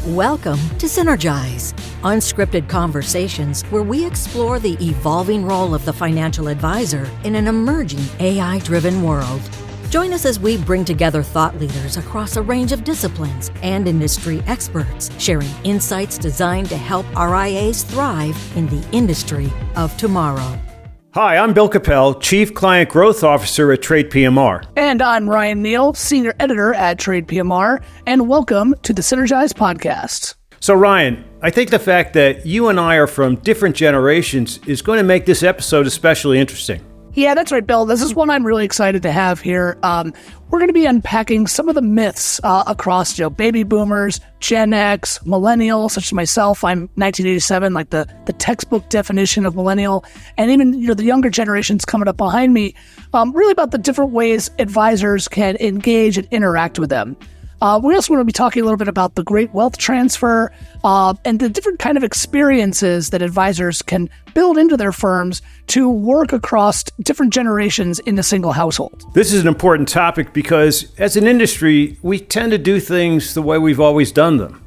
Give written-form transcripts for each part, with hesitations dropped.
Welcome to Synergize, unscripted conversations where we explore the evolving role of the financial advisor in an emerging AI-driven world. Join us as we bring together thought leaders across a range of disciplines and industry experts, sharing insights designed to help RIAs thrive in the industry of tomorrow. Hi, I'm Bill Coppel, Chief Client Growth Officer at TradePMR. And I'm Ryan Neal, Senior Editor at TradePMR, and welcome to the Synergize Podcast. So Ryan, I think the fact that you and I are from different generations is going to make this episode especially interesting. Yeah, that's right, Bill. This is one I'm really excited to have here. We're going to be unpacking some of the myths across, baby boomers, Gen X, millennials, such as myself. I'm 1987, like the textbook definition of millennial, and even the younger generations coming up behind me. Really about the different ways advisors can engage and interact with them. We also want to be talking a little bit about the great wealth transfer and the different kind of experiences that advisors can build into their firms to work across different generations in a single household. This is an important topic because as an industry, we tend to do things the way we've always done them.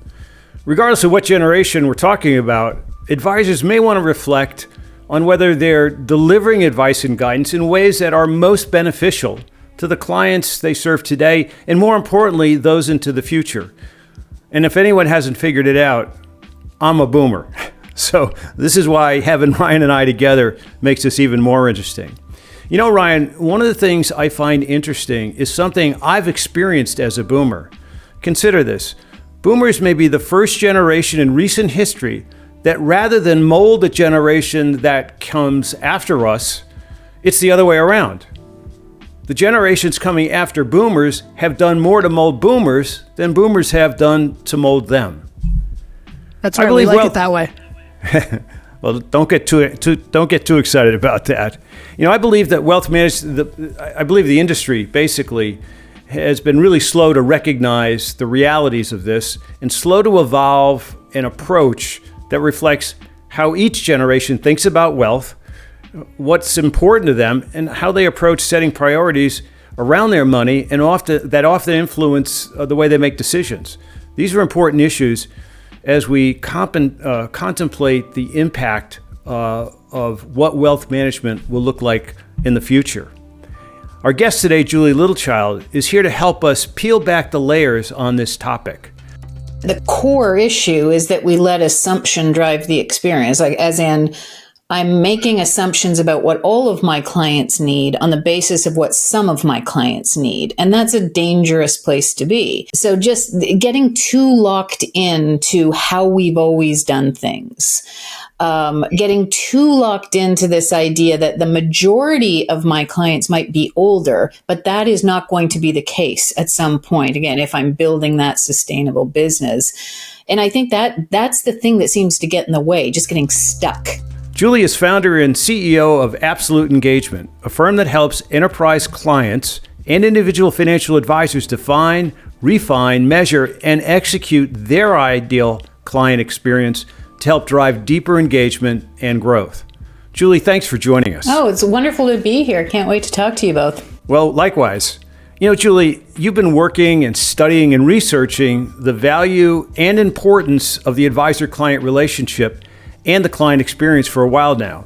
Regardless of what generation we're talking about, advisors may want to reflect on whether they're delivering advice and guidance in ways that are most beneficial to the clients they serve today, and more importantly, those into the future. And if anyone hasn't figured it out, I'm a boomer. So this is why having Ryan and I together makes this even more interesting. Ryan, one of the things I find interesting is something I've experienced as a boomer. Consider this. Boomers may be the first generation in recent history that rather than mold the generation that comes after us, it's the other way around. The generations coming after boomers have done more to mold boomers than boomers have done to mold them. That's right. We like it that way. Well, don't get too excited about that. I believe that wealth management, I believe the industry basically has been really slow to recognize the realities of this and slow to evolve an approach that reflects how each generation thinks about wealth, what's important to them, and how they approach setting priorities around their money, and often influence the way they make decisions. These are important issues as we contemplate the impact of what wealth management will look like in the future. Our guest today, Julie Littlechild, is here to help us peel back the layers on this topic. The core issue is that we let assumption drive the experience, as in, I'm making assumptions about what all of my clients need on the basis of what some of my clients need. And that's a dangerous place to be. So just getting too locked into how we've always done things, getting too locked into this idea that the majority of my clients might be older, but that is not going to be the case at some point, again, if I'm building that sustainable business. And I think that's the thing that seems to get in the way, just getting stuck. Julie is founder and CEO of Absolute Engagement, a firm that helps enterprise clients and individual financial advisors define, refine, measure, and execute their ideal client experience to help drive deeper engagement and growth. Julie, thanks for joining us. Oh, it's wonderful to be here. Can't wait to talk to you both. Well, likewise. Julie, you've been working and studying and researching the value and importance of the advisor-client relationship and the client experience for a while now.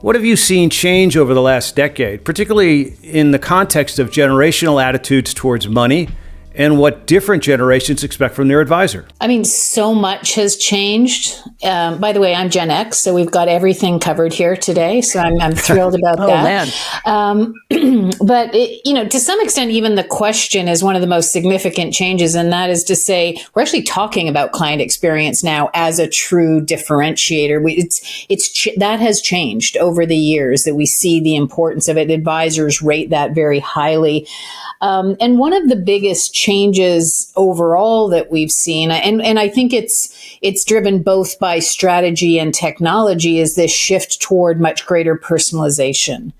What have you seen change over the last decade, particularly in the context of generational attitudes towards money and what different generations expect from their advisor? So much has changed. By the way, I'm Gen X, so we've got everything covered here today. So I'm thrilled about that. But to some extent, even the question is one of the most significant changes, and that is to say, we're actually talking about client experience now as a true differentiator. That has changed over the years. That we see the importance of it. Advisors rate that very highly. And one of the biggest changes overall that we've seen, and I think it's driven both by strategy and technology, is this shift toward much greater personalization.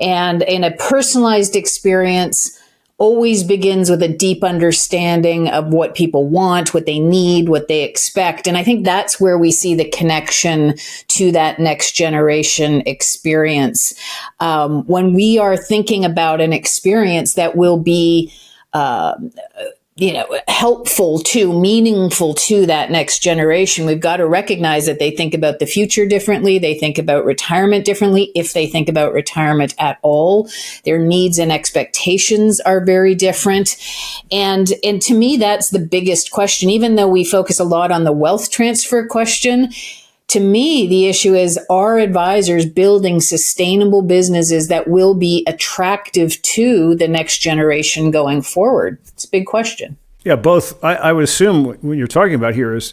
And in a personalized experience always begins with a deep understanding of what people want, what they need, what they expect. And I think that's where we see the connection to that next generation experience. When we are thinking about an experience that will be helpful to, meaningful to that next generation. We've got to recognize that they think about the future differently. They think about retirement differently, if they think about retirement at all. Their needs and expectations are very different. And to me, that's the biggest question. Even though we focus a lot on the wealth transfer question, to me, the issue is, are advisors building sustainable businesses that will be attractive to the next generation going forward? It's a big question. Yeah, both. I would assume what you're talking about here is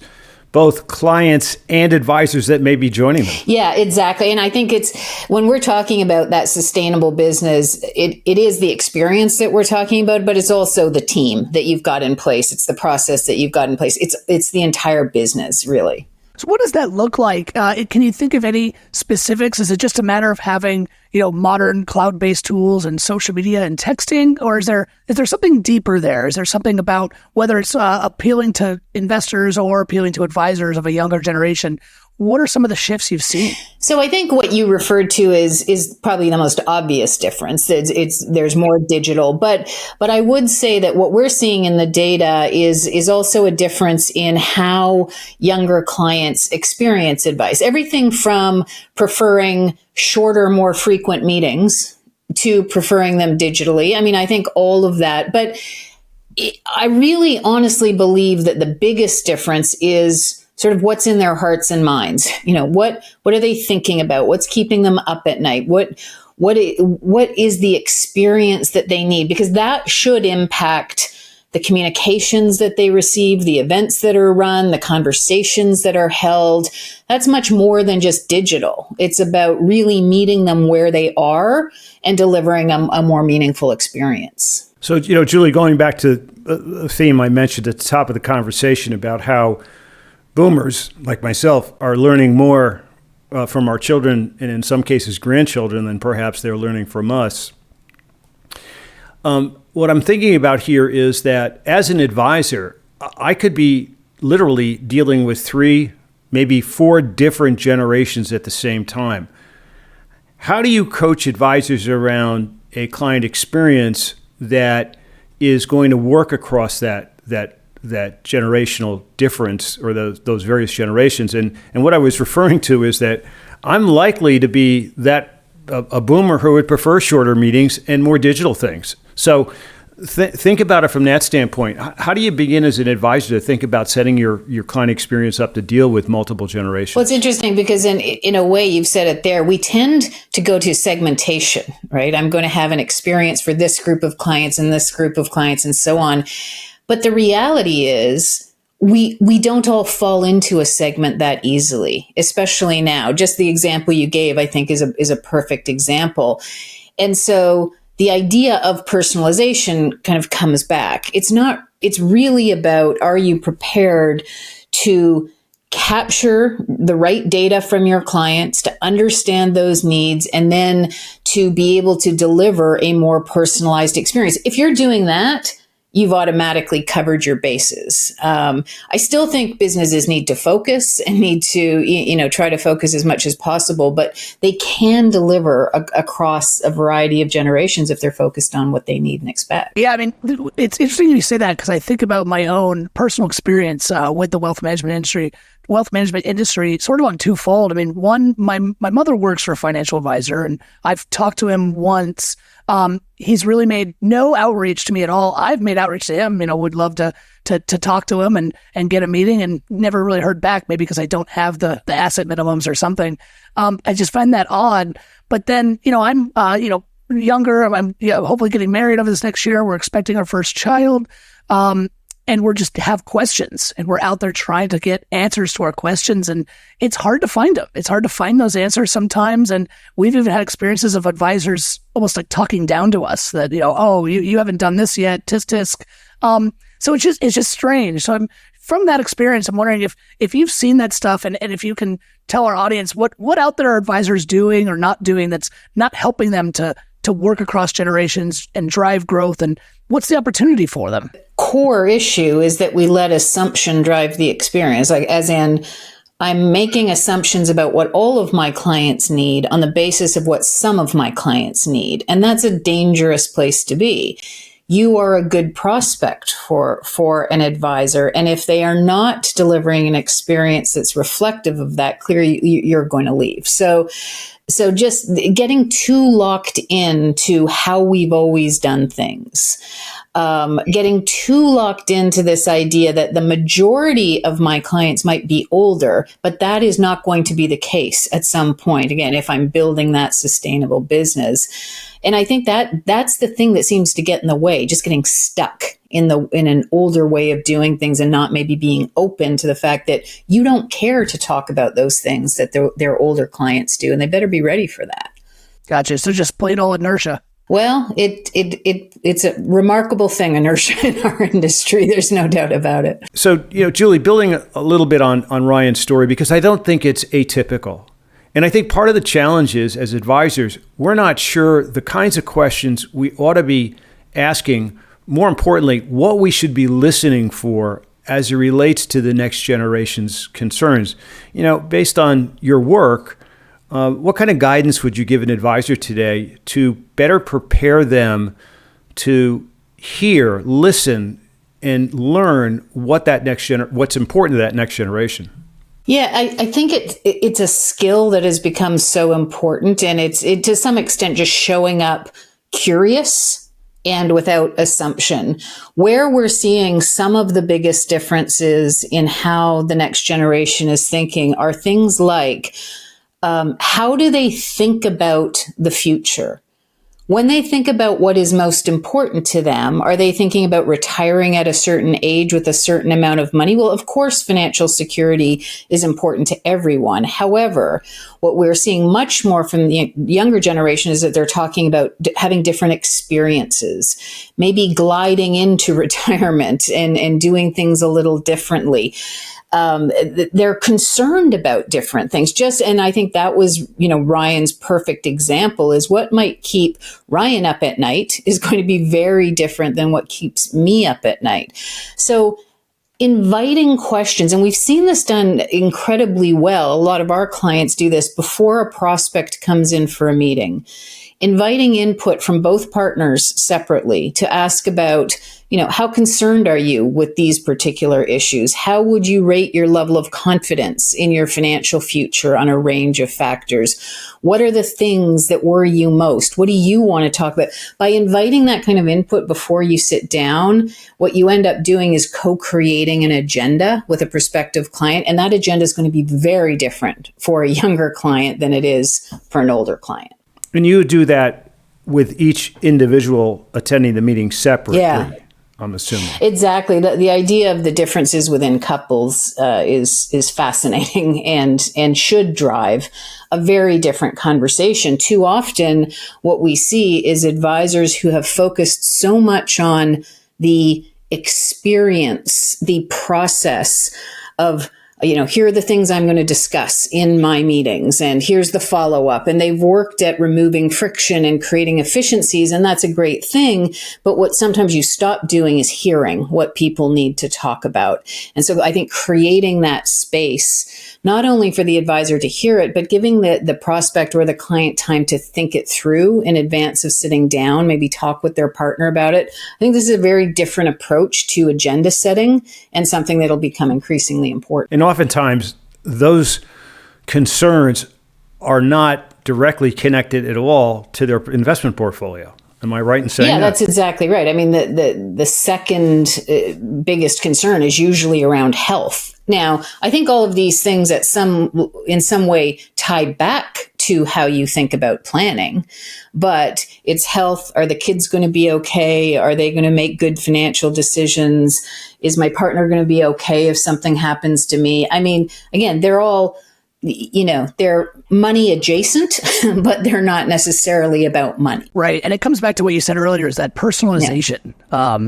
both clients and advisors that may be joining them. Yeah, exactly. And I think it's, when we're talking about that sustainable business, it is the experience that we're talking about, but it's also the team that you've got in place. It's the process that you've got in place. It's the entire business, really. So what does that look like? Can you think of any specifics? Is it just a matter of having, modern cloud-based tools and social media and texting? Or is there something deeper there? Is there something about whether it's appealing to investors or appealing to advisors of a younger generation? What are some of the shifts you've seen? So I think what you referred to is probably the most obvious difference. There's more digital, but I would say that what we're seeing in the data is also a difference in how younger clients experience advice. Everything from preferring shorter, more frequent meetings to preferring them digitally. I mean, I think all of that, but I really honestly believe that the biggest difference is sort of what's in their hearts and minds. What are they thinking about? What's keeping them up at night? What is the experience that they need? Because that should impact the communications that they receive, the events that are run, the conversations that are held. That's much more than just digital. It's about really meeting them where they are and delivering a more meaningful experience. So, Julie, going back to a theme I mentioned at the top of the conversation about how boomers, like myself, are learning more from our children and in some cases grandchildren than perhaps they're learning from us. What I'm thinking about here is that as an advisor, I could be literally dealing with 3, maybe 4 different generations at the same time. How do you coach advisors around a client experience that is going to work across that generational difference, or those various generations? And what I was referring to is that I'm likely to be a boomer who would prefer shorter meetings and more digital things. So think about it from that standpoint. How do you begin as an advisor to think about setting your client experience up to deal with multiple generations? Well, it's interesting because in a way, you've said it there, we tend to go to segmentation, right? I'm going to have an experience for this group of clients and this group of clients and so on. But the reality is we don't all fall into a segment that easily, especially now. Just the example you gave, I think, is a perfect example. And so the idea of personalization kind of comes back. It's really about, are you prepared to capture the right data from your clients, to understand those needs, and then to be able to deliver a more personalized experience? If you're doing that, you've automatically covered your bases. I still think businesses need to focus and need to, try to focus as much as possible, but they can deliver across a variety of generations if they're focused on what they need and expect. Yeah, I mean, it's interesting you say that because I think about my own personal experience with the wealth management industry sort of on twofold. I mean, one, my mother works for a financial advisor, and I've talked to him once. He's really made no outreach to me at all. I've made outreach to him, would love to talk to him and get a meeting, and never really heard back, maybe because I don't have the asset minimums or something. I just find that odd. But then, I'm, younger. I'm hopefully getting married over this next year. We're expecting our first child. And we're just have questions, and we're out there trying to get answers to our questions, and it's hard to find them. It's hard to find those answers sometimes. And we've even had experiences of advisors almost like talking down to us that, you haven't done this yet, tisk. So it's just strange. So from that experience, I'm wondering if you've seen that stuff, and if you can tell our audience what out there are advisors doing or not doing that's not helping them to work across generations and drive growth, and what's the opportunity for them? Core issue is that we let assumption drive the experience. Like, as in, I'm making assumptions about what all of my clients need on the basis of what some of my clients need. And that's a dangerous place to be. you are a good prospect for an advisor. And if they are not delivering an experience that's reflective of that, clearly you're going to leave. So just getting too locked into how we've always done things, getting too locked into this idea that the majority of my clients might be older, but that is not going to be the case at some point. Again, if I'm building that sustainable business. And I think that's the thing that seems to get in the way, just getting stuck in an older way of doing things and not maybe being open to the fact that you don't care to talk about those things that their older clients do, and they better be ready for that. Gotcha. So just plain old inertia. Well, it's a remarkable thing, inertia in our industry. There's no doubt about it. So, Julie, building a little bit on Ryan's story, because I don't think it's atypical. And I think part of the challenge is, as advisors, we're not sure the kinds of questions we ought to be asking. More importantly, what we should be listening for as it relates to the next generation's concerns. Based on your work, what kind of guidance would you give an advisor today to better prepare them to hear, listen, and learn what's important to that next generation? Yeah, I think it's a skill that has become so important, and it's to some extent just showing up curious and without assumption. Where we're seeing some of the biggest differences in how the next generation is thinking are things like, how do they think about the future? When they think about what is most important to them, are they thinking about retiring at a certain age with a certain amount of money? Well, of course, financial security is important to everyone. However, what we're seeing much more from the younger generation is that they're talking about having different experiences, maybe gliding into retirement and doing things a little differently. They're concerned about different things. And I think that was, Ryan's perfect example is what might keep Ryan up at night is going to be very different than what keeps me up at night. So inviting questions, and we've seen this done incredibly well. A lot of our clients do this before a prospect comes in for a meeting. Inviting input from both partners separately to ask about, how concerned are you with these particular issues? How would you rate your level of confidence in your financial future on a range of factors? What are the things that worry you most? What do you want to talk about? By inviting that kind of input before you sit down, what you end up doing is co-creating an agenda with a prospective client, and that agenda is going to be very different for a younger client than it is for an older client. And you do that with each individual attending the meeting separately, yeah. I'm assuming. Exactly. The idea of the differences within couples is fascinating and should drive a very different conversation. Too often, what we see is advisors who have focused so much on the experience, the process of, here are the things I'm going to discuss in my meetings, and here's the follow-up. And they've worked at removing friction and creating efficiencies, and that's a great thing. But what sometimes you stop doing is hearing what people need to talk about. And so I think creating that space, not only for the advisor to hear it, but giving the prospect or the client time to think it through in advance of sitting down, maybe talk with their partner about it. I think this is a very different approach to agenda setting and something that'll become increasingly important. And oftentimes, those concerns are not directly connected at all to their investment portfolio. Am I right in saying that? Yeah, that's exactly right. I mean, the second biggest concern is usually around health. Now, I think all of these things in some way tie back to how you think about planning, but it's health. Are the kids going to be okay? Are they going to make good financial decisions? Is my partner going to be okay if something happens to me? I mean, again, they're all, they're money adjacent, but they're not necessarily about money. Right. And it comes back to what you said earlier, is that personalization. Yeah.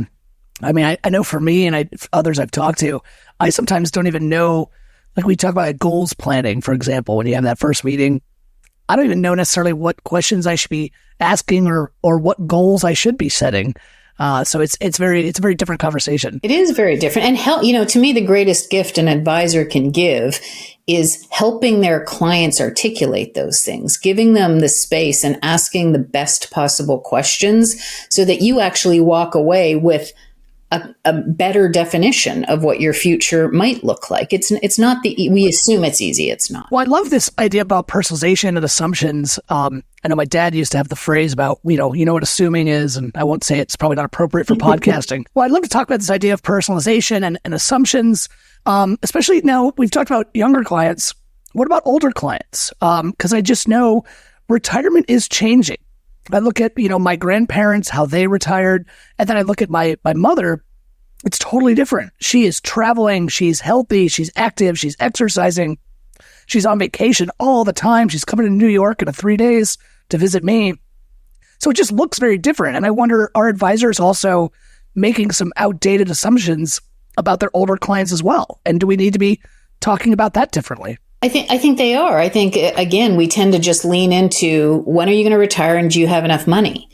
I know for me and others I've talked to, I sometimes don't even know, like we talk about goals planning, for example, when you have that first meeting, I don't even know necessarily what questions I should be asking or what goals I should be setting. So it's a very different conversation. It is very different. And to me, the greatest gift an advisor can give is helping their clients articulate those things, giving them the space and asking the best possible questions so that you actually walk away with a better definition of what your future might look like. It's not we assume it's easy. It's not. Well, I love this idea about personalization and assumptions. I know my dad used to have the phrase about, you know what assuming is, and I won't say it's probably not appropriate for podcasting. Well, I'd love to talk about this idea of personalization and assumptions, especially now we've talked about younger clients. What about older clients? Because I just know retirement is changing. I look at, my grandparents, how they retired, and then I look at my mother. It's totally different. She is traveling. She's healthy. She's active. She's exercising. She's on vacation all the time. She's coming to New York in 3 days to visit me. So it just looks very different. And I wonder, are advisors also making some outdated assumptions about their older clients as well? And do we need to be talking about that differently? I think they are. I think, again, we tend to just lean into when are you going to retire and do you have enough money?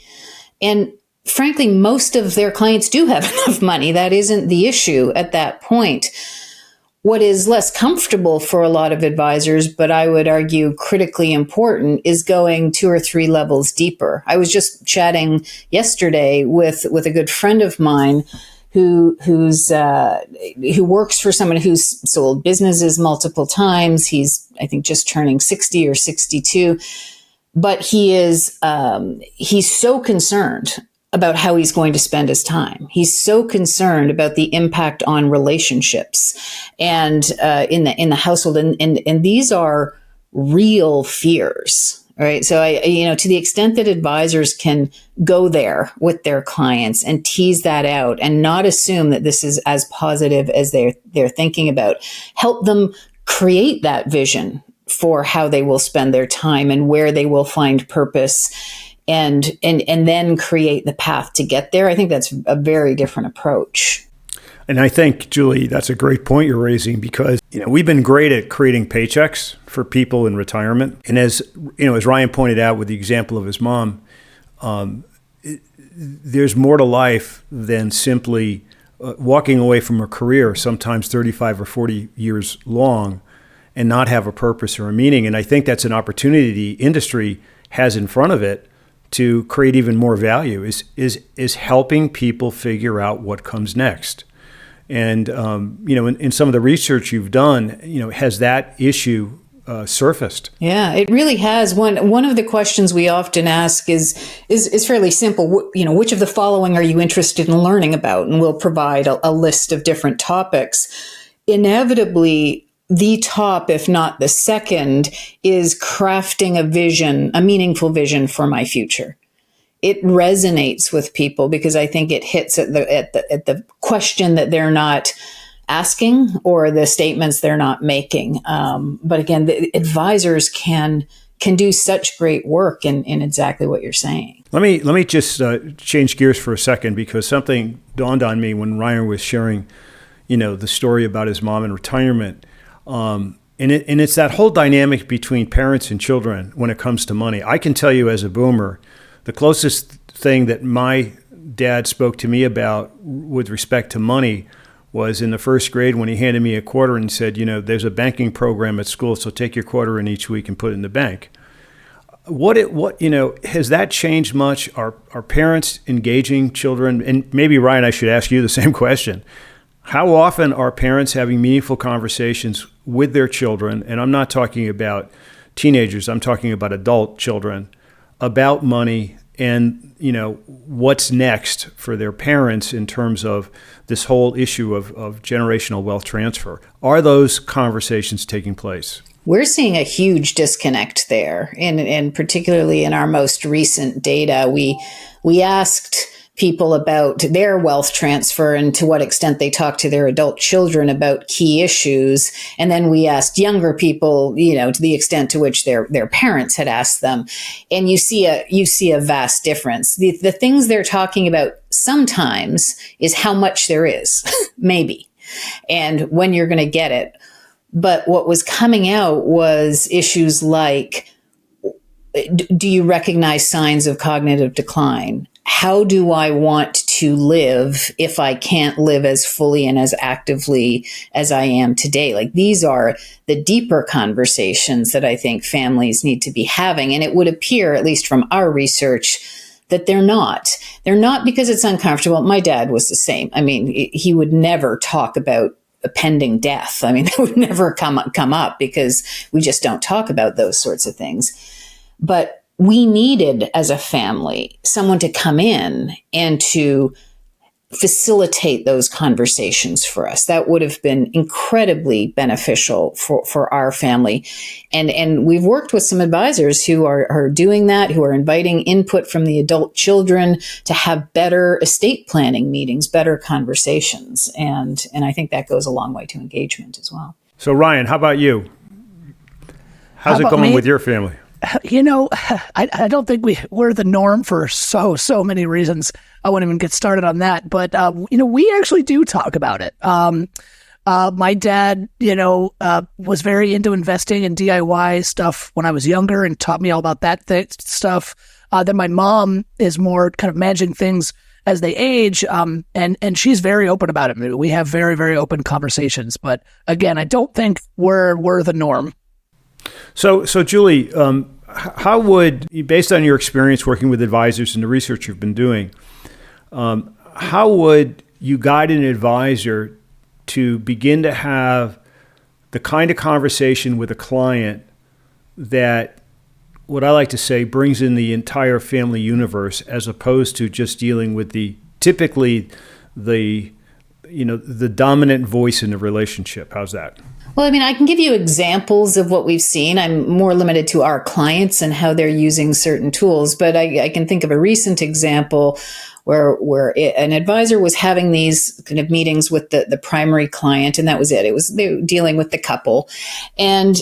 And frankly, most of their clients do have enough money. That isn't the issue at that point. What is less comfortable for a lot of advisors, but I would argue critically important, is going 2 or 3 levels deeper. I was just chatting yesterday with a good friend of mine who works for someone who's sold businesses multiple times. He's, I think, just turning 60 or 62, but he's so concerned about how he's going to spend his time. He's so concerned about the impact on relationships and in the household, and these are real fears. Right. So to the extent that advisors can go there with their clients and tease that out and not assume that this is as positive as they're thinking about, help them create that vision for how they will spend their time and where they will find purpose and then create the path to get there. I think that's a very different approach. And I think, Julie, that's a great point you're raising because, we've been great at creating paychecks for people in retirement. And as Ryan pointed out with the example of his mom, there's more to life than simply walking away from a career, sometimes 35 or 40 years long, and not have a purpose or a meaning. And I think that's an opportunity the industry has in front of it to create even more value, is helping people figure out what comes next. And, in some of the research you've done, has that issue surfaced? Yeah, it really has. One of the questions we often ask is fairly simple. Which of the following are you interested in learning about? And we'll provide a list of different topics. Inevitably, the top, if not the second, is crafting a meaningful vision for my future. It resonates with people because I think it hits at the question that they're not asking or the statements they're not making. But again, the advisors can do such great work in exactly what you're saying. Let me just change gears for a second because something dawned on me when Ryan was sharing, the story about his mom in retirement. And it's that whole dynamic between parents and children when it comes to money. I can tell you as a boomer, the closest thing that my dad spoke to me about with respect to money was in the first grade when he handed me a quarter and said, there's a banking program at school, so take your quarter in each week and put it in the bank. Has that changed much? Are parents engaging children? And maybe, Ryan, I should ask you the same question. How often are parents having meaningful conversations with their children? And I'm not talking about teenagers, I'm talking about adult children, about money and, what's next for their parents in terms of this whole issue of generational wealth transfer. Are those conversations taking place? We're seeing a huge disconnect there. And particularly in our most recent data, we asked people about their wealth transfer and to what extent they talk to their adult children about key issues. And then we asked younger people, to the extent to which their parents had asked them. And you see a vast difference. The things they're talking about sometimes is how much there is, maybe, and when you're going to get it. But what was coming out was issues like, do you recognize signs of cognitive decline? How do I want to live if I can't live as fully and as actively as I am today? Like, these are the deeper conversations that I think families need to be having. And it would appear, at least from our research, that they're not. They're not because it's uncomfortable. My dad was the same. I mean, he would never talk about a pending death. I mean, that would never come up because we just don't talk about those sorts of things. But we needed, as a family, someone to come in and to facilitate those conversations for us. That would have been incredibly beneficial for our family. And we've worked with some advisors who are doing that, who are inviting input from the adult children to have better estate planning meetings, better conversations. And I think that goes a long way to engagement as well. So Ryan, how about you? How's it going with your family? You know, I don't think we're the norm for so many reasons. I won't even get started on that. But, we actually do talk about it. My dad, was very into investing in DIY stuff when I was younger and taught me all about that stuff. Then my mom is more kind of managing things as they age. And she's very open about it. We have very, very open conversations. But again, I don't think we're the norm. So Julie, how would, based on your experience working with advisors and the research you've been doing, how would you guide an advisor to begin to have the kind of conversation with a client that, what I like to say, brings in the entire family universe, as opposed to just dealing with the dominant voice in the relationship? How's that? Well, I mean, I can give you examples of what we've seen. I'm more limited to our clients and how they're using certain tools, but I can think of a recent example where an advisor was having these kind of meetings with the primary client, and that was it. They were dealing with the couple. And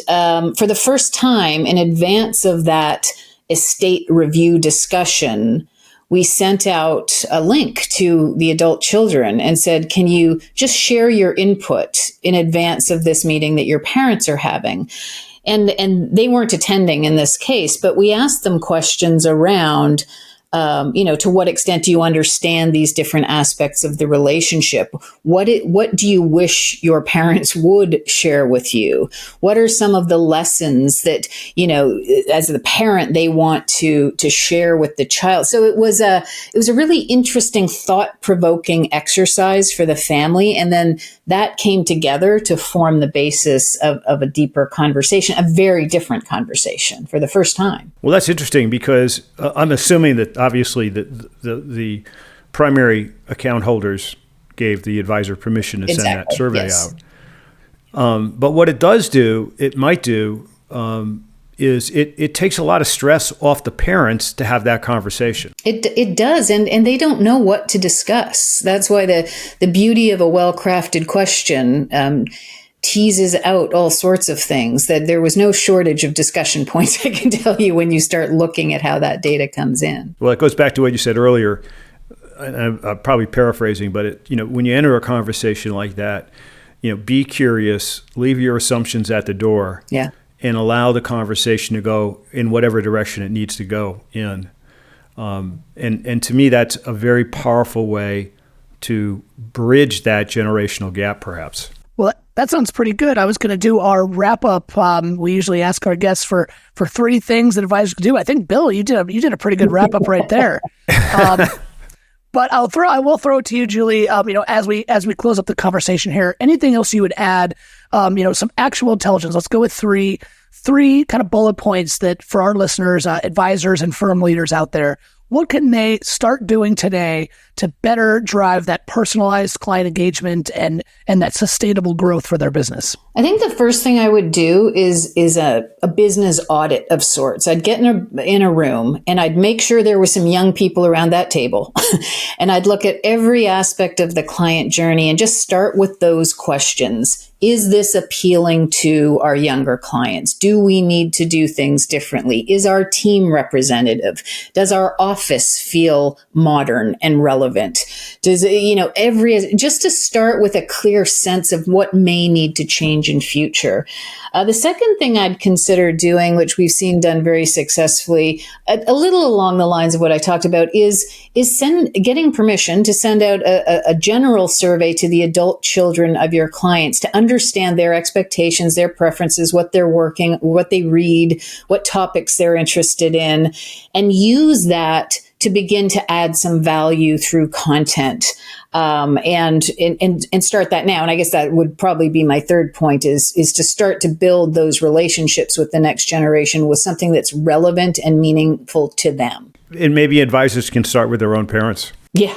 for the first time, in advance of that estate review discussion, we sent out a link to the adult children and said, can you just share your input in advance of this meeting that your parents are having? And they weren't attending in this case, but we asked them questions around, to what extent do you understand these different aspects of the relationship? What do you wish your parents would share with you? What are some of the lessons that, as the parent, they want to share with the child? So it was a really interesting, thought-provoking exercise for the family. And then that came together to form the basis of a deeper conversation, a very different conversation for the first time. Well, that's interesting, because I'm assuming that obviously the primary account holders gave the advisor permission to send that survey out. But what it might do, is it takes a lot of stress off the parents to have that conversation. It does, and they don't know what to discuss. That's why the beauty of a well-crafted question teases out all sorts of things. That there was no shortage of discussion points, I can tell you, when you start looking at how that data comes in. Well, it goes back to what you said earlier, and I'm probably paraphrasing, but when you enter a conversation like that, be curious, leave your assumptions at the door. Yeah. And allow the conversation to go in whatever direction it needs to go in. And to me, that's a very powerful way to bridge that generational gap, perhaps. Well, that sounds pretty good. I was going to do our wrap up. We usually ask our guests for 3 things that advisors can do. I think, Bill, you did a pretty good wrap up right there. But I will throw it to you, Julie. As we close up the conversation here, anything else you would add? Some actual intelligence. Let's go with three kind of bullet points that for our listeners, advisors and firm leaders out there, what can they start doing today to better drive that personalized client engagement and that sustainable growth for their business? I think the first thing I would do is a business audit of sorts. I'd get in a room and I'd make sure there were some young people around that table. And I'd look at every aspect of the client journey and just start with those questions. Is this appealing to our younger clients? Do we need to do things differently? Is our team representative? Does our office office feel modern and relevant? Does it, just to start with a clear sense of what may need to change in future. The second thing I'd consider doing, which we've seen done very successfully, a little along the lines of what I talked about, is getting permission to send out a general survey to the adult children of your clients to understand their expectations, their preferences, what they're working, what they read, what topics they're interested in, and use that to begin to add some value through content, and start that now. And I guess that would probably be my third point is to start to build those relationships with the next generation with something that's relevant and meaningful to them. And maybe advisors can start with their own parents. Yeah.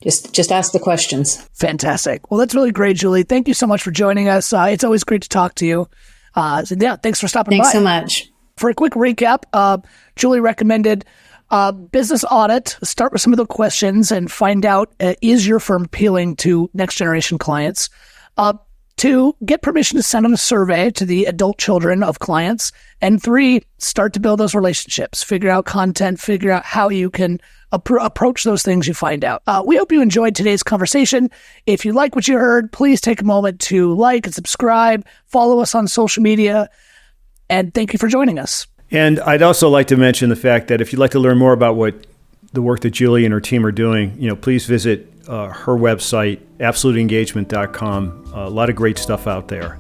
Just ask the questions. Fantastic. Well, that's really great, Julie. Thank you so much for joining us. It's always great to talk to you. Thanks for stopping by. Thanks so much. For a quick recap, Julie recommended business audit, start with some of the questions and find out, is your firm appealing to next generation clients? 2, get permission to send on a survey to the adult children of clients. And 3, start to build those relationships, figure out content, figure out how you can approach those things you find out. We hope you enjoyed today's conversation. If you like what you heard, please take a moment to like and subscribe, follow us on social media, and thank you for joining us. And I'd also like to mention the fact that if you'd like to learn more about what the work that Julie and her team are doing, please visit her website, absoluteengagement.com. A lot of great stuff out there.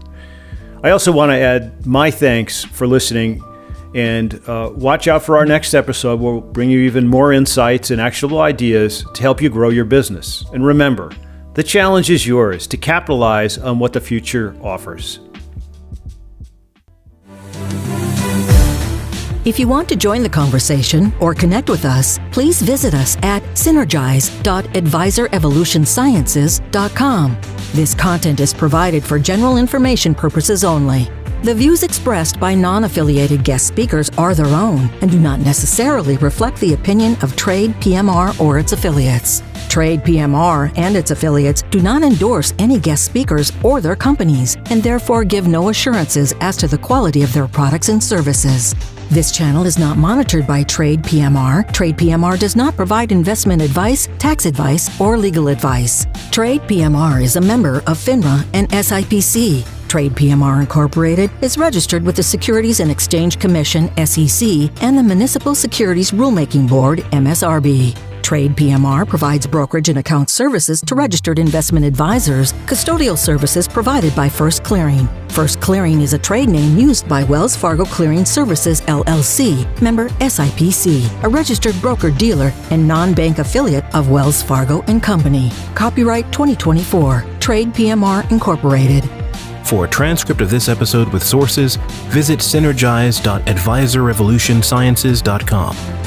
I also want to add my thanks for listening, and watch out for our next episode. We'll bring you even more insights and actionable ideas to help you grow your business. And remember, the challenge is yours to capitalize on what the future offers. If you want to join the conversation or connect with us, please visit us at synergize.advisorevolutionsciences.com. This content is provided for general information purposes only. The views expressed by non-affiliated guest speakers are their own and do not necessarily reflect the opinion of TradePMR or its affiliates. TradePMR and its affiliates do not endorse any guest speakers or their companies and therefore give no assurances as to the quality of their products and services. This channel is not monitored by TradePMR. TradePMR does not provide investment advice, tax advice, or legal advice. TradePMR is a member of FINRA and SIPC. TradePMR Incorporated is registered with the Securities and Exchange Commission, SEC, and the Municipal Securities Rulemaking Board, MSRB. TradePMR provides brokerage and account services to registered investment advisors, custodial services provided by First Clearing. First Clearing is a trade name used by Wells Fargo Clearing Services, LLC, member SIPC, a registered broker-dealer and non-bank affiliate of Wells Fargo & Company. Copyright 2024, TradePMR Incorporated. For a transcript of this episode with sources, visit synergize.advisorevolutionsciences.com.